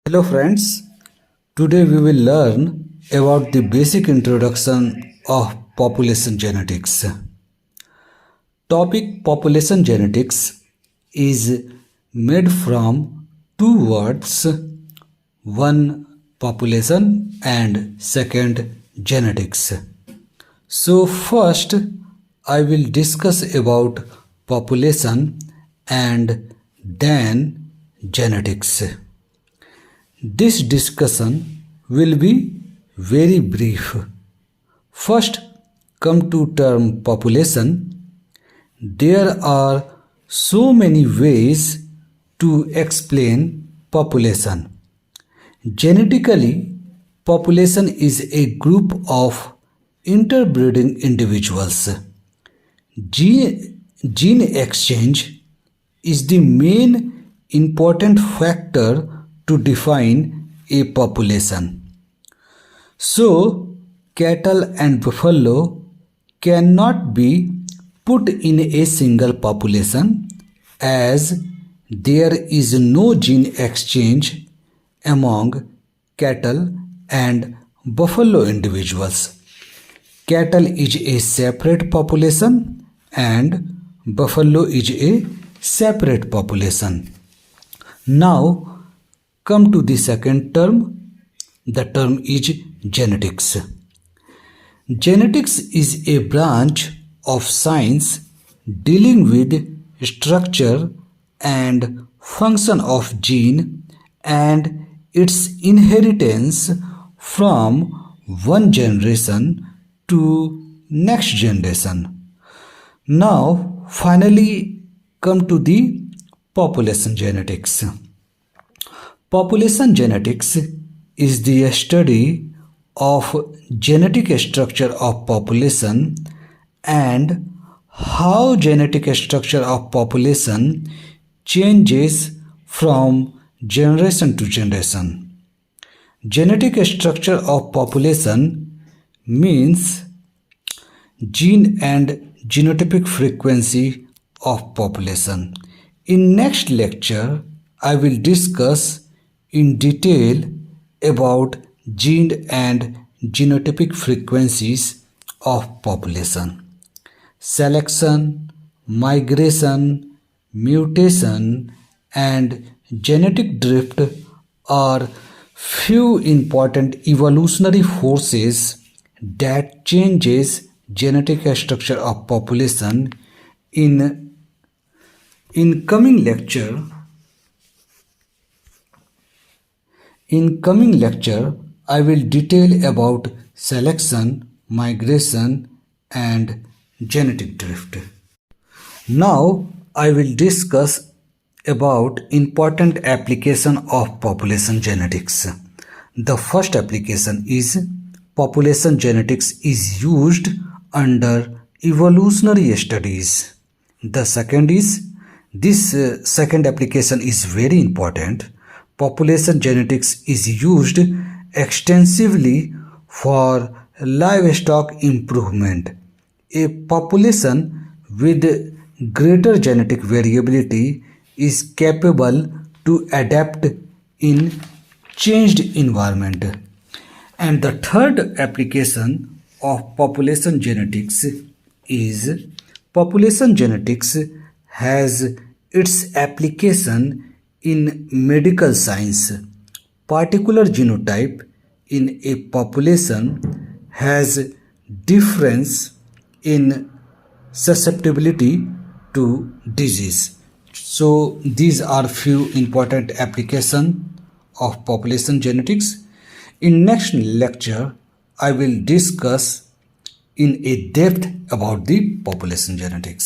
Hello friends, today we will learn about the basic introduction of population genetics. Topic population genetics is made from two words, one population and second genetics. So first I will discuss about population and then genetics. This discussion will be very brief. First, come to term population. There are so many ways to explain population. Genetically, population is a group of interbreeding individuals. Gene exchange is the main important factor to define a population. So, cattle and buffalo cannot be put in a single population as there is no gene exchange among cattle and buffalo individuals. Cattle is a separate population and buffalo is a separate population. Now, come to the second term. The term is genetics. Genetics is a branch of science dealing with structure and function of gene and its inheritance from one generation to next generation. Now finally come to the population genetics. Population genetics is the study of genetic structure of population and how genetic structure of population changes from generation to generation. Genetic structure of population means gene and genotypic frequency of population. In next lecture, I will discuss in detail about gene and genotypic frequencies of population. Selection, migration, mutation, and genetic drift are few important evolutionary forces that changes genetic structure of population. In coming lecture, I will detail about selection, migration, and genetic drift. Now, I will discuss about important application of population genetics. The first application is population genetics is used under evolutionary studies. The second is, this second application is very important. Population genetics is used extensively for livestock improvement. A population with greater genetic variability is capable to adapt in changed environment. And the third application of population genetics is population genetics has its application in medical science. Particular genotype in a population has difference in susceptibility to disease. So these are few important applications of population genetics. In next lecture, I will discuss in a depth about the population genetics.